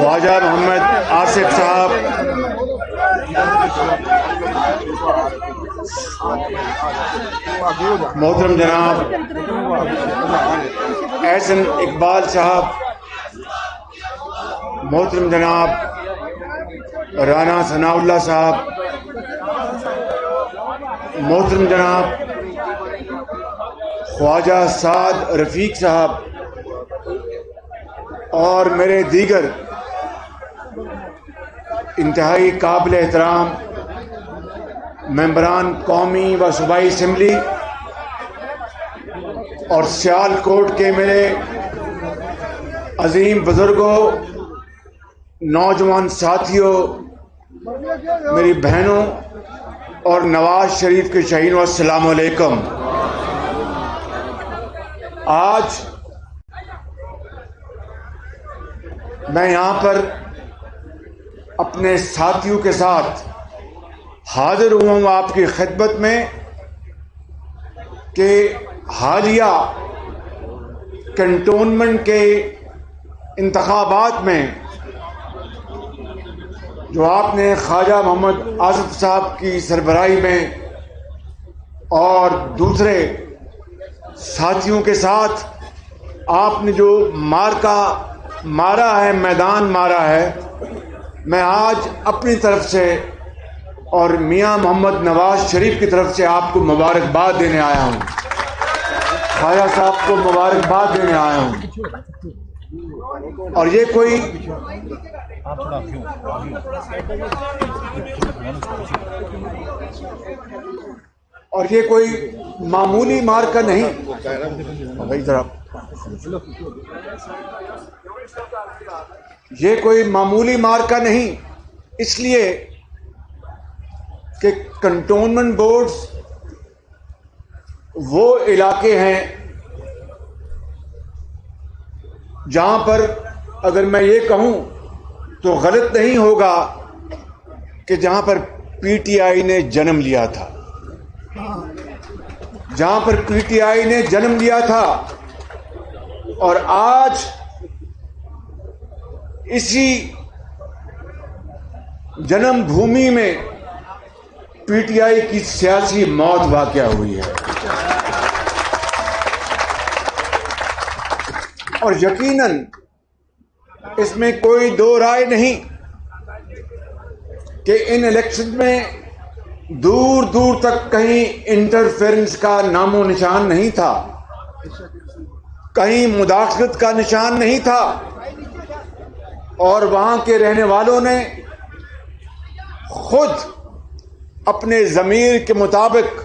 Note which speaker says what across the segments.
Speaker 1: خواجہ محمد آصف صاحب، محترم جناب احسن اقبال صاحب، محترم جناب رانا ثناء اللہ صاحب، محترم جناب خواجہ سعد رفیق صاحب اور میرے دیگر انتہائی قابل احترام ممبران قومی و صوبائی اسمبلی اور سیال کوٹ کے میرے عظیم بزرگوں، نوجوان ساتھیوں، میری بہنوں اور نواز شریف کے شہینوں، السلام علیکم۔ آج میں یہاں پر اپنے ساتھیوں کے ساتھ حاضر ہوا ہوں آپ کی خدمت میں کہ حالیہ کنٹونمنٹ کے انتخابات میں جو آپ نے خواجہ محمد آصف صاحب کی سربراہی میں اور دوسرے ساتھیوں کے ساتھ آپ نے جو مارکا مارا ہے، میدان مارا ہے، میں آج اپنی طرف سے اور میاں محمد نواز شریف کی طرف سے آپ کو مبارکباد دینے آیا ہوں، خواجہ صاحب کو مبارکباد دینے آیا ہوں۔ اور یہ کوئی معمولی مارکا نہیں، یہ کوئی معمولی مارکا نہیں، اس لیے کہ کنٹونمنٹ بورڈز وہ علاقے ہیں جہاں پر اگر میں یہ کہوں تو غلط نہیں ہوگا کہ جہاں پر پی ٹی آئی نے جنم لیا تھا، جہاں پر پی ٹی آئی نے جنم لیا تھا، اور آج اسی جنم بھومی میں پی ٹی آئی کی سیاسی موت واقع ہوئی ہے۔ اور یقیناً اس میں کوئی دو رائے نہیں کہ ان الیکشن میں دور دور تک کہیں انٹرفیرنس کا نام و نشان نہیں تھا، کہیں مداخلت کا نشان نہیں تھا، اور وہاں کے رہنے والوں نے خود اپنے ضمیر کے مطابق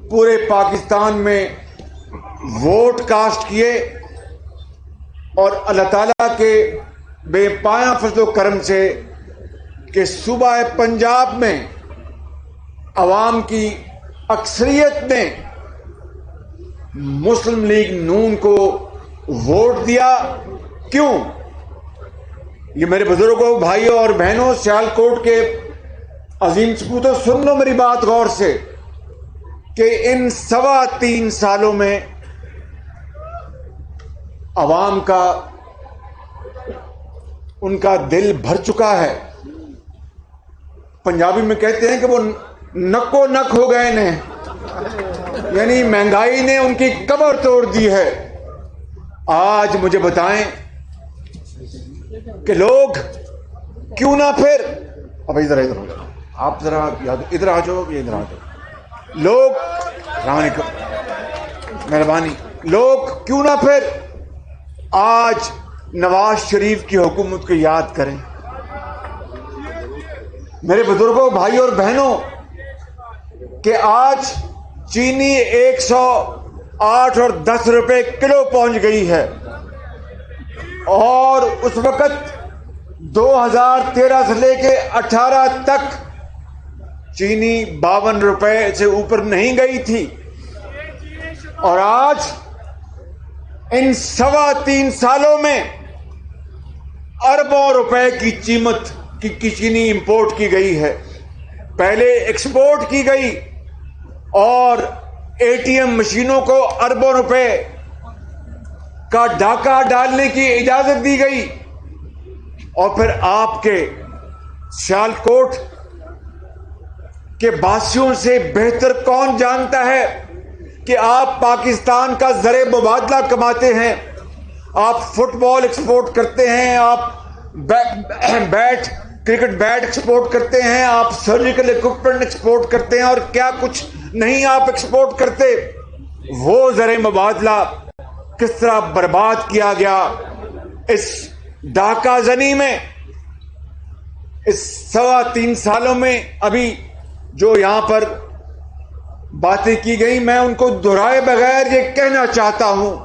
Speaker 1: پورے پاکستان میں ووٹ کاسٹ کیے، اور اللہ تعالیٰ کے بے پایاں فضل و کرم سے کہ صوبہ پنجاب میں عوام کی اکثریت نے مسلم لیگ نون کو ووٹ دیا۔ کیوں؟ یہ میرے بزرگوں، بھائیوں اور بہنوں، سیال کوٹ کے عظیم سپوتوں، سن لو میری بات غور سے کہ ان 3.25 سالوں میں عوام کا ان کا دل بھر چکا ہے۔ پنجابی میں کہتے ہیں کہ وہ نکو نک ہو گئے نے، یعنی مہنگائی نے ان کی کمر توڑ دی ہے۔ آج مجھے بتائیں کہ لوگ کیوں نہ پھر اب ادھر آپ ذرا ادھر آ جاؤ، ادھر آ جاؤ لوگ، السلام علیکم، مہربانی، لوگ کیوں نہ پھر آج نواز شریف کی حکومت کو یاد کریں۔ میرے بزرگوں، بھائی اور بہنوں، کہ آج چینی 108 اور 10 روپے کلو پہنچ گئی ہے، اور اس وقت 2013 سے لے کے 18 تک چینی 52 روپے سے اوپر نہیں گئی تھی، اور آج ان 3.25 سالوں میں اربوں روپے کی قیمت کی چینی امپورٹ کی گئی ہے۔ پہلے ایکسپورٹ کی گئی اور اے ٹی ایم مشینوں کو اربوں روپے کا ڈاکہ ڈالنے کی اجازت دی گئی، اور پھر آپ کے سیالکوٹ کے باسیوں سے بہتر کون جانتا ہے کہ آپ پاکستان کا زر مبادلہ کماتے ہیں، آپ فٹ بال ایکسپورٹ کرتے ہیں، آپ بیٹ کرکٹ بیٹ ایکسپورٹ کرتے ہیں، آپ سرجیکل اکوپمنٹ ایکسپورٹ کرتے ہیں، اور کیا کچھ نہیں آپ ایکسپورٹ کرتے۔ وہ زر مبادلہ کس طرح برباد کیا گیا اس ڈاکہ زنی میں، اس 3.25 سالوں میں۔ ابھی جو یہاں پر باتیں کی گئی، میں ان کو دہرائے بغیر یہ کہنا چاہتا ہوں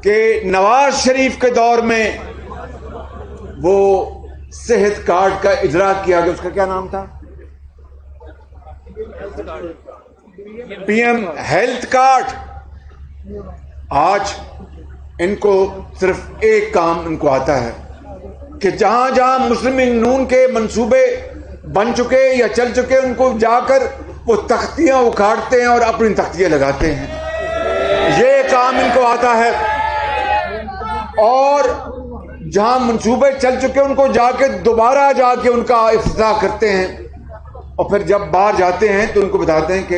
Speaker 1: کہ نواز شریف کے دور میں وہ صحت کارڈ کا اجرا کیا گیا، اس کا کیا نام تھا؟ P M health card. آج ان کو صرف ایک کام ان کو آتا ہے کہ جہاں جہاں مسلم لیگ نون کے منصوبے بن چکے یا چل چکے، ان کو جا کر وہ تختیاں اکھاڑتے ہیں اور اپنی تختیاں لگاتے ہیں۔ یہ کام ان کو آتا ہے۔ اور جہاں منصوبے چل چکے ان کو جا کے دوبارہ جا کے ان کا افتتاح کرتے ہیں، اور پھر جب باہر جاتے ہیں تو ان کو بتاتے ہیں کہ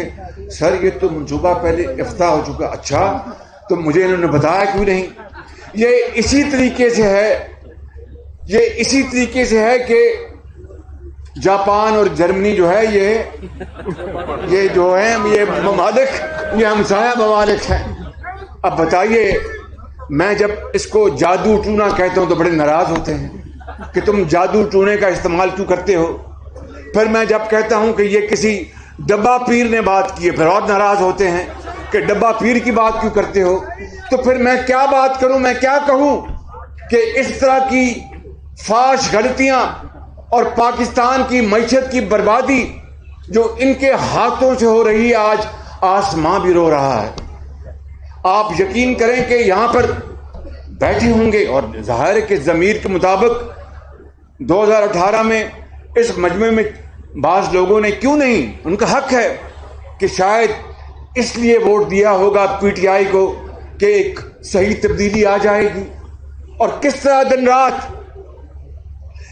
Speaker 1: سر یہ تو منصوبہ پہلے افتتاح ہو چکا۔ اچھا، تو مجھے انہوں نے بتایا کیوں نہیں؟ یہ اسی طریقے سے ہے کہ جاپان اور جرمنی جو ہے یہ جو ہیں یہ ممالک، یہ ہمسایہ ممالک ہیں۔ اب بتائیے، میں جب اس کو جادو ٹونا کہتا ہوں تو بڑے ناراض ہوتے ہیں کہ تم جادو ٹونے کا استعمال کیوں کرتے ہو۔ پھر میں جب کہتا ہوں کہ یہ کسی ڈبہ پیر نے بات کی ہے، پھر اور ناراض ہوتے ہیں کہ ڈبہ پیر کی بات کیوں کرتے ہو۔ تو پھر میں کیا بات کروں، میں کیا کہوں کہ اس طرح کی فاش غلطیاں اور پاکستان کی معیشت کی بربادی جو ان کے ہاتھوں سے ہو رہی ہے، آج آسمان بھی رو رہا ہے۔ آپ یقین کریں کہ یہاں پر بیٹھے ہوں گے، اور ظاہر ہے کہ ضمیر کے مطابق 2018 میں اس مجمع میں بعض لوگوں نے کیوں نہیں، ان کا حق ہے کہ شاید اس لیے ووٹ دیا ہوگا پی ٹی آئی کو کہ ایک صحیح تبدیلی آ جائے گی۔ اور کس طرح دن رات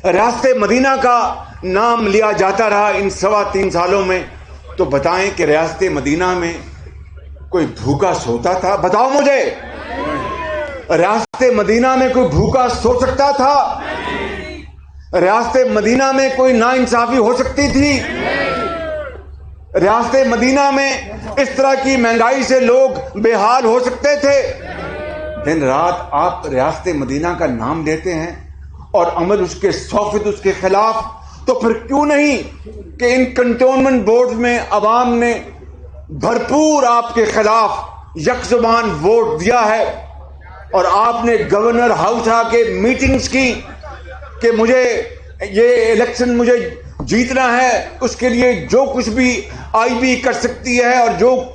Speaker 1: ریاست مدینہ کا نام لیا جاتا رہا ان 3.25 سالوں میں۔ تو بتائیں کہ ریاست مدینہ میں کوئی بھوکا سوتا تھا؟ بتاؤ مجھے، ریاست مدینہ میں کوئی بھوکا سو سکتا تھا؟ ریاست مدینہ میں کوئی ناانصافی ہو سکتی تھی؟ ریاست مدینہ میں اس طرح کی مہنگائی سے لوگ بے حال ہو سکتے تھے؟ دن رات آپ ریاست مدینہ کا نام لیتے ہیں اور عمل اس کے 100% اس کے خلاف۔ تو پھر کیوں نہیں کہ ان کنٹونمنٹ بورڈ میں عوام نے بھرپور آپ کے خلاف یک زبان ووٹ دیا ہے، اور آپ نے گورنر ہاؤس آ کے میٹنگز کی کہ مجھے یہ الیکشن مجھے جیتنا ہے، اس کے لیے جو کچھ بھی آئی بی کر سکتی ہے اور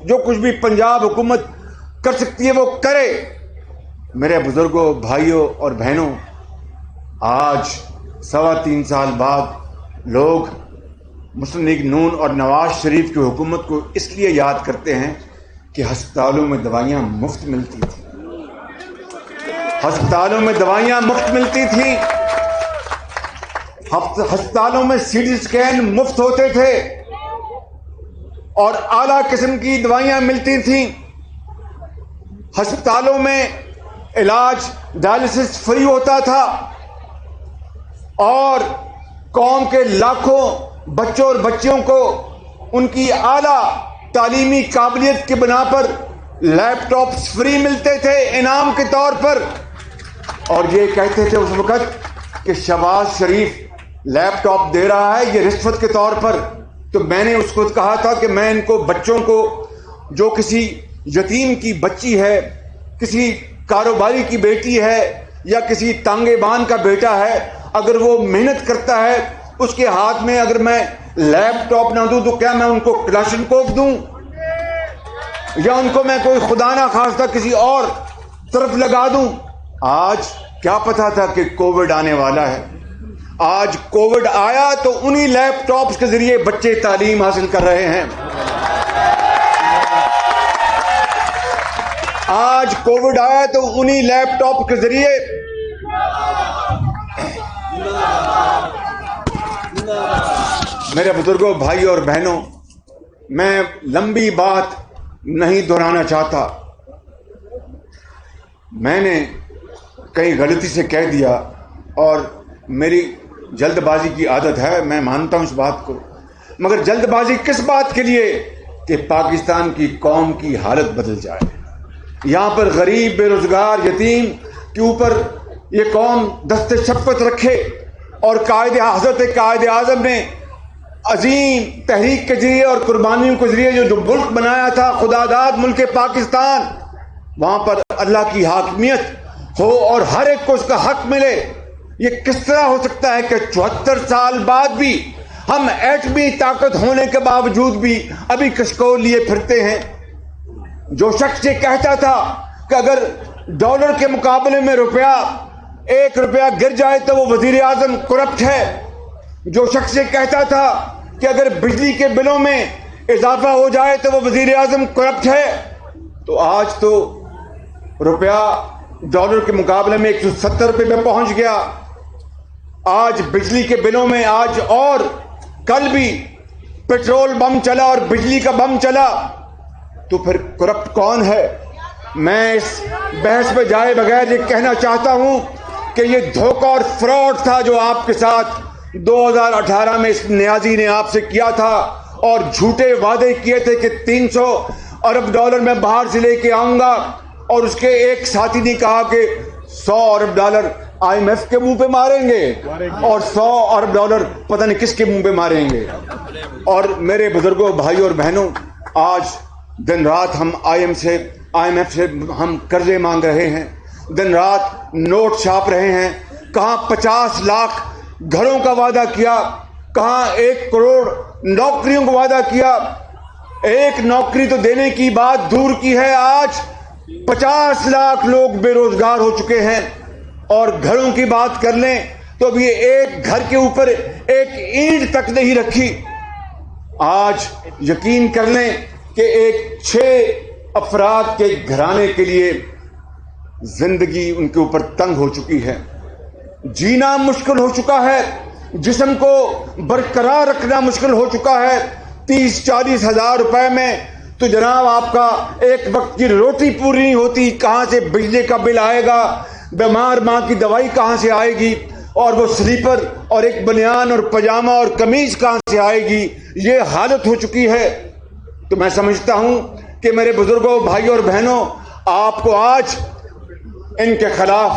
Speaker 1: جو کچھ بھی پنجاب حکومت کر سکتی ہے وہ کرے۔ میرے بزرگوں، بھائیوں اور بہنوں، آج 3.25 سال بعد لوگ مسلم لیگ نون اور نواز شریف کی حکومت کو اس لیے یاد کرتے ہیں کہ ہسپتالوں میں دوائیاں مفت ملتی تھیں، ہسپتالوں میں دوائیاں مفت ملتی تھیں، ہسپتالوں میں سی ٹی اسکین مفت ہوتے تھے اور اعلیٰ قسم کی دوائیاں ملتی تھیں، ہسپتالوں میں علاج ڈائلسس فری ہوتا تھا، اور قوم کے لاکھوں بچوں اور بچیوں کو ان کی اعلیٰ تعلیمی قابلیت کی بنا پر لیپ ٹاپس فری ملتے تھے انعام کے طور پر۔ اور یہ کہتے تھے اس وقت کہ شہباز شریف لیپ ٹاپ دے رہا ہے یہ رشوت کے طور پر۔ تو میں نے اس وقت کہا تھا کہ میں ان کو بچوں کو، جو کسی یتیم کی بچی ہے، کسی کاروباری کی بیٹی ہے یا کسی تانگے بان کا بیٹا ہے، اگر وہ محنت کرتا ہے اس کے ہاتھ میں اگر میں لیپ ٹاپ نہ دوں تو کیا میں ان کو کلاشنکوف دوں، یا ان کو میں کوئی خدا نہ خواستہ کسی اور طرف لگا دوں؟ آج کیا پتا تھا کہ کووڈ آنے والا ہے؟ آج کووڈ آیا تو انہی لیپ ٹاپس کے ذریعے بچے تعلیم حاصل کر رہے ہیں۔ آج کووڈ آیا تو انہی لیپ ٹاپ کے ذریعے میرے بزرگوں، بھائی اور بہنوں، میں لمبی بات نہیں دہرانا چاہتا. میں نے کئی غلطی سے کہہ دیا اور میری جلد بازی کی عادت ہے، میں مانتا ہوں اس بات کو، مگر جلد بازی کس بات کے لیے؟ کہ پاکستان کی قوم کی حالت بدل جائے. یہاں پر غریب، بے روزگار، یتیم کے اوپر یہ قوم دست شفقت رکھے. اور حضرت قائد اعظم نے عظیم تحریک کے ذریعے اور قربانیوں کے ذریعے جو ملک بنایا تھا، خدا داد ملک پاکستان، وہاں پر اللہ کی حاکمیت ہو اور ہر ایک کو اس کا حق ملے. یہ کس طرح ہو سکتا ہے کہ 74 سال بعد بھی ہم ایٹمی طاقت ہونے کے باوجود بھی ابھی کشکول لیے پھرتے ہیں؟ جو شخص یہ کہتا تھا کہ اگر ڈالر کے مقابلے میں ایک روپیہ گر جائے تو وہ وزیر اعظم کرپٹ ہے. جو شخص یہ کہتا تھا کہ اگر بجلی کے بلوں میں اضافہ ہو جائے تو وہ وزیر اعظم کرپٹ ہے، تو آج تو روپیہ ڈالر کے مقابلے میں 170 روپے میں پہنچ گیا. آج بجلی کے بلوں میں اور کل بھی پیٹرول بم چلا اور بجلی کا بم چلا، تو پھر کرپٹ کون ہے؟ میں اس بحث پہ جائے بغیر یہ کہنا چاہتا ہوں کہ یہ دھوکہ اور فراڈ تھا جو آپ کے ساتھ 2018 میں اس نیازی نے آپ سے کیا تھا، اور جھوٹے وعدے کیے تھے کہ 300 ارب ڈالر میں باہر سے لے کے آؤں گا، اور اس کے ایک ساتھی نے کہا کہ 100 ارب ڈالر IMF کے منہ پہ ماریں گے اور 100 ارب ڈالر پتہ نہیں کس کے منہ پہ ماریں گے. اور میرے بزرگوں، بھائی اور بہنوں، آج دن رات ہم IMF سے ہم قرضے مانگ رہے ہیں، دن رات نوٹ چھاپ رہے ہیں. کہاں 50 لاکھ گھروں کا وعدہ کیا، کہاں 1 کروڑ نوکریوں کا وعدہ کیا. ایک نوکری تو دینے کی بات دور کی ہے، آج 50 لاکھ لوگ بے روزگار ہو چکے ہیں. اور گھروں کی بات کر لیں تو ابھی ایک گھر کے اوپر ایک اینٹ تک نہیں رکھی. آج یقین کر لیں کہ ایک 6 افراد کے گھرانے کے لیے زندگی ان کے اوپر تنگ ہو چکی ہے، جینا مشکل ہو چکا ہے، جسم کو برقرار رکھنا مشکل ہو چکا ہے. 30-40 ہزار روپے میں تو جناب آپ کا ایک وقت کی روٹی پوری نہیں ہوتی. کہاں سے بجلی کا بل آئے گا، بیمار ماں کی دوائی کہاں سے آئے گی، اور وہ سلیپر اور ایک بنیان اور پاجامہ اور قمیض کہاں سے آئے گی؟ یہ حالت ہو چکی ہے. تو میں سمجھتا ہوں کہ میرے بزرگوں، بھائی اور بہنوں، آپ کو آج ان کے خلاف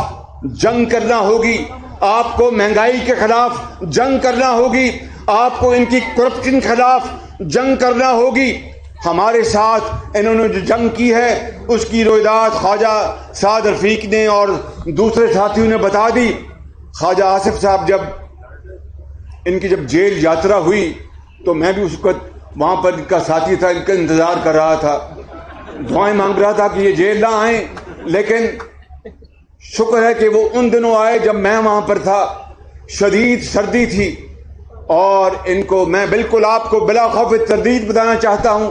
Speaker 1: جنگ کرنا ہوگی. آپ کو مہنگائی کے خلاف جنگ کرنا ہوگی، آپ کو ان کی کرپشن کے خلاف جنگ کرنا ہوگی. ہمارے ساتھ انہوں نے جو جنگ کی ہے اس کی رویداد خواجہ سعد رفیق نے اور دوسرے ساتھیوں نے بتا دی. خواجہ آصف صاحب ان کی جب جیل یاترا ہوئی تو میں بھی اس وقت وہاں پر ان کا ساتھی تھا، ان کا انتظار کر رہا تھا، دعائیں مانگ رہا تھا کہ یہ جیل نہ آئیں. لیکن شکر ہے کہ وہ ان دنوں آئے جب میں وہاں پر تھا. شدید سردی تھی اور ان کو میں بالکل آپ کو بلا خوف تردید بتانا چاہتا ہوں.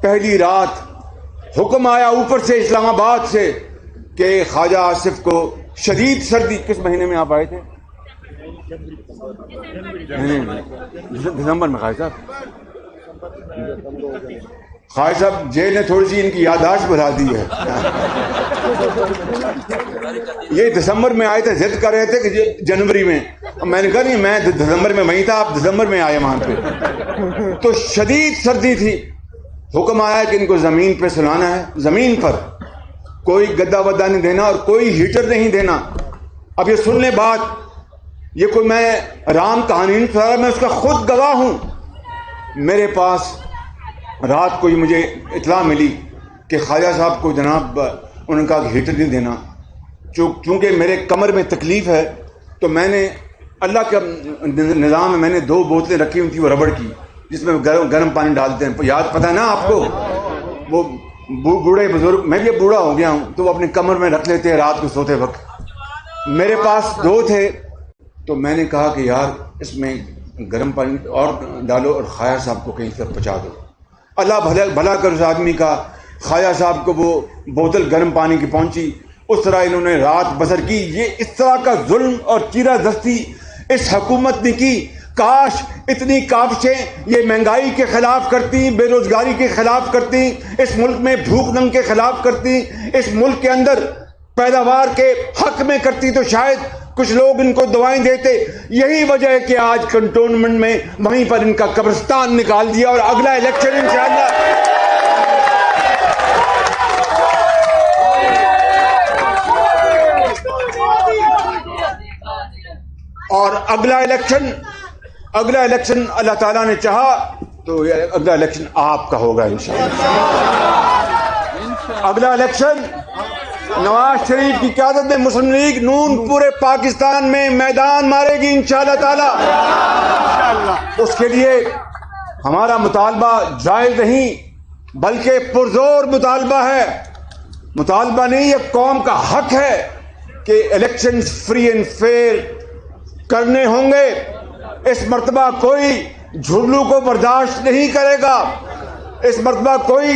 Speaker 1: پہلی رات حکم آیا اوپر سے اسلام آباد سے کہ خواجہ آصف کو شدید سردی. کس مہینے میں آپ آئے تھے؟ دسمبر میں. خواجہ صاحب جیل نے تھوڑی سی ان کی یادداشت بڑھا دی ہے. یہ دسمبر میں آئے تھے، ضد کر رہے تھے کہ جنوری میں. میں نے کہا نہیں، میں دسمبر میں وہیں تھا، آپ دسمبر میں آئے وہاں پہ. تو شدید سردی تھی. حکم آیا کہ ان کو زمین پہ سلانا ہے، زمین پر کوئی گدا ودا نہیں دینا اور کوئی ہیٹر نہیں دینا. اب یہ سن لیں بات، یہ کوئی میں رام کہانی نہیں سنا رہا، میں اس کا خود گواہ ہوں. میرے پاس رات کو یہ مجھے اطلاع ملی کہ خواجہ صاحب کو جناب انہوں نے کہا کہ ہیٹر نہیں دینا. چونکہ میرے کمر میں تکلیف ہے تو میں نے اللہ کا نظام میں نے 2 بوتلیں رکھی ہوئی تھی وہ ربڑ کی، جس میں گرم پانی ڈالتے ہیں. یاد پتہ ہے نا آپ کو، وہ بوڑھے بزرگ، میں بھی بوڑھا ہو گیا ہوں تو وہ اپنی کمر میں رکھ لیتے ہیں رات کو سوتے وقت. میرے پاس 2 تھے تو میں نے کہا کہ یار اس میں گرم پانی اور ڈالو اور خواجہ صاحب کو کہیں طرف پہنچا دو. اللہ بھلا کر اس آدمی کا. خواجہ صاحب کو وہ بوتل گرم پانی کی پہنچی. اس طرح انہوں نے رات بسر کی. یہ اس طرح کا ظلم اور چیرہ دستی اس حکومت نے کی. کاش اتنی کاوشیں یہ مہنگائی کے خلاف کرتی، بے روزگاری کے خلاف کرتی، اس ملک میں بھوک ننگ کے خلاف کرتی، اس ملک کے اندر پیداوار کے حق میں کرتی، تو شاید کچھ لوگ ان کو دعائیں دیتے. یہی وجہ ہے کہ آج کنٹونمنٹ میں وہیں پر ان کا قبرستان نکال دیا، اور اگلا الیکشن انشاءاللہ اور اگلا الیکشن اللہ تعالیٰ نے چاہا تو اگلا الیکشن آپ کا ہوگا انشاءاللہ. اگلا الیکشن نواز شریف کی قیادت میں مسلم لیگ نون پورے پاکستان میں میدان مارے گی انشاءاللہ تعالی. اس کے لیے ہمارا مطالبہ جائز نہیں بلکہ پرزور مطالبہ ہے. مطالبہ نہیں، یہ قوم کا حق ہے کہ الیکشن فری اینڈ فیئر کرنے ہوں گے. اس مرتبہ کوئی جھرلو کو برداشت نہیں کرے گا، اس مرتبہ کوئی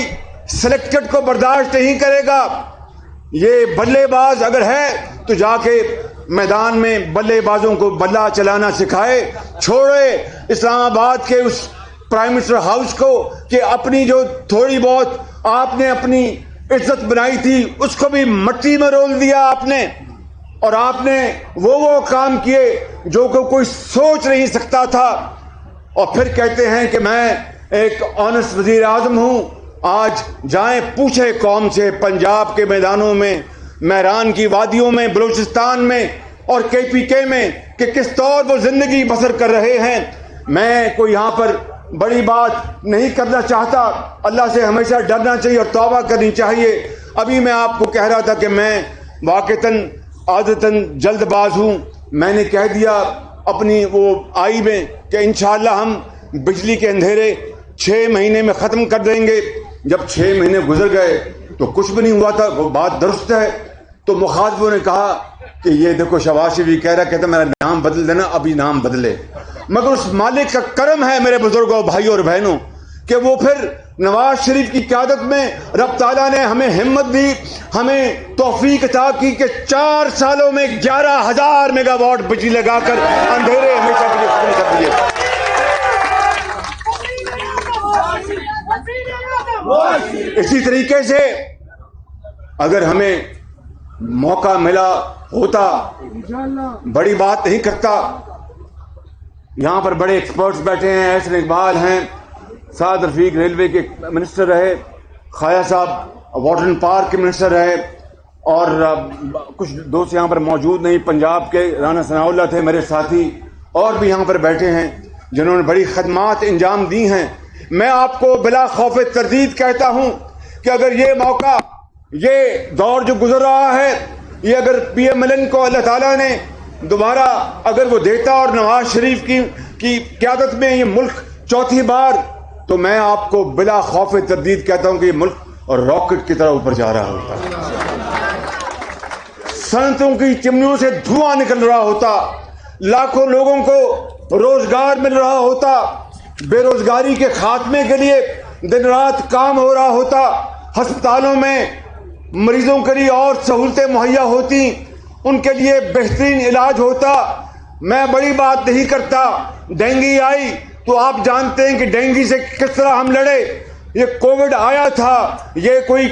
Speaker 1: سلیکٹڈ کو برداشت نہیں کرے گا. یہ بلے باز اگر ہے تو جا کے میدان میں بلے بازوں کو بلہ چلانا سکھائے. چھوڑے اسلام آباد کے اس پرائم منسٹر ہاؤس کو کہ اپنی جو تھوڑی بہت آپ نے اپنی عزت بنائی تھی اس کو بھی مٹی میں رول دیا آپ نے، اور آپ نے وہ کام کیے جو کہ کوئی سوچ نہیں سکتا تھا. اور پھر کہتے ہیں کہ میں ایک آنےسٹ وزیر اعظم ہوں. آج جائیں پوچھے قوم سے پنجاب کے میدانوں میں، میران کی وادیوں میں، بلوچستان میں اور KPK میں کہ کس طور وہ زندگی بسر کر رہے ہیں. میں کوئی یہاں پر بڑی بات نہیں کرنا چاہتا. اللہ سے ہمیشہ ڈرنا چاہیے اور توبہ کرنی چاہیے. ابھی میں آپ کو کہہ رہا تھا کہ میں واقعتاً عادتاً جلد باز ہوں. میں نے کہہ دیا اپنی وہ آئی میں کہ انشاءاللہ ہم بجلی کے اندھیرے 6 مہینے میں ختم کر دیں گے. جب 6 مہینے گزر گئے تو کچھ بھی نہیں ہوا تھا. وہ بات درست ہے. تو مخاطبوں نے کہا کہ یہ دیکھو شہباز شریف کہہ رہا، کہتا میرا نام بدل دینا. ابھی نام بدلے، مگر اس مالک کا کرم ہے میرے بزرگوں، بھائیوں اور بہنوں، کہ وہ پھر نواز شریف کی قیادت میں رب تعالیٰ نے ہمیں ہمت دی، ہمیں توفیق عطا کی کہ 4 سالوں میں 11,000 میگا واٹ بجلی لگا کر اندھیرے ہمیشہ کے لیے ختم کر دیے. اسی طریقے سے اگر ہمیں موقع ملا ہوتا، بڑی بات نہیں کرتا. یہاں پر بڑے ایکسپرٹس بیٹھے ہیں، احسن اقبال ہیں، سعد رفیق ریلوے کے منسٹر رہے، خواجہ صاحب واٹر اینڈ پارک کے منسٹر رہے، اور کچھ دوست یہاں پر موجود نہیں، پنجاب کے رانا ثناء اللہ تھے میرے ساتھی، اور بھی یہاں پر بیٹھے ہیں جنہوں نے بڑی خدمات انجام دی ہیں. میں آپ کو بلا خوف تردید کہتا ہوں کہ اگر یہ موقع، یہ دور جو گزر رہا ہے، یہ اگر PMLN کو اللہ تعالیٰ نے دوبارہ اگر وہ دیتا اور نواز شریف کی قیادت میں یہ ملک 4تھی بار، تو میں آپ کو بلا خوف تردید کہتا ہوں کہ یہ ملک راکٹ کی طرح اوپر جا رہا ہوتا، صنعتوں کی چمنیوں سے دھواں نکل رہا ہوتا، لاکھوں لوگوں کو روزگار مل رہا ہوتا، بے روزگاری کے خاتمے کے لیے دن رات کام ہو رہا ہوتا، ہسپتالوں میں مریضوں کے لیے اور سہولتیں مہیا ہوتی، ان کے لیے بہترین علاج ہوتا. میں بڑی بات نہیں کرتا. ڈینگی آئی تو آپ جانتے ہیں کہ ڈینگی سے کس طرح ہم لڑے. یہ کووڈ آیا تھا، یہ کوئی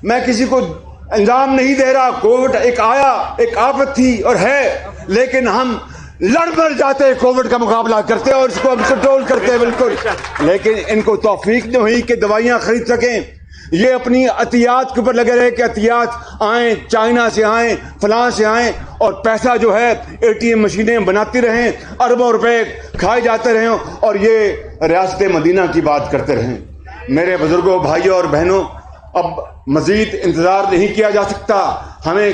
Speaker 1: میں کسی کو الزام نہیں دے رہا. کووڈ ایک آیا، ایک آفت تھی اور ہے، لیکن ہم لڑ مر جاتے، کووڈ کا مقابلہ کرتے اور اس کو ہم کنٹرول کرتے بالکل. لیکن ان کو توفیق نہیں ہوئی کہ دوائیاں خرید سکیں. یہ اپنی عطیات کے اوپر لگے رہے کہ عطیات آئیں، چائنا سے آئیں، فلاں سے آئیں، اور پیسہ جو ہے ATM مشینیں بناتی رہیں، اربوں روپے کھائے جاتے رہیں اور یہ ریاست مدینہ کی بات کرتے رہیں. میرے بزرگوں، بھائیوں اور بہنوں، اب مزید انتظار نہیں کیا جا سکتا. ہمیں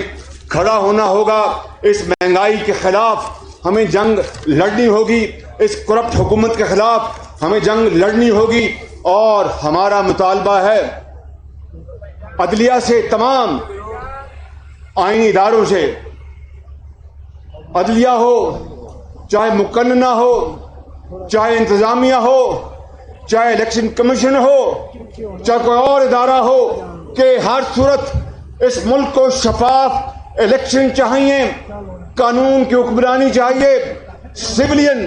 Speaker 1: کھڑا ہونا ہوگا. اس مہنگائی کے خلاف ہمیں جنگ لڑنی ہوگی، اس کرپٹ حکومت کے خلاف ہمیں جنگ لڑنی ہوگی. اور ہمارا مطالبہ ہے عدلیہ سے، تمام آئینی اداروں سے، عدلیہ ہو، چاہے مقننہ ہو، چاہے انتظامیہ ہو، چاہے الیکشن کمیشن ہو، چاہے کوئی اور ادارہ ہو، کہ ہر صورت اس ملک کو شفاف الیکشن چاہیے، قانون کی حکمرانی چاہیے، سویلین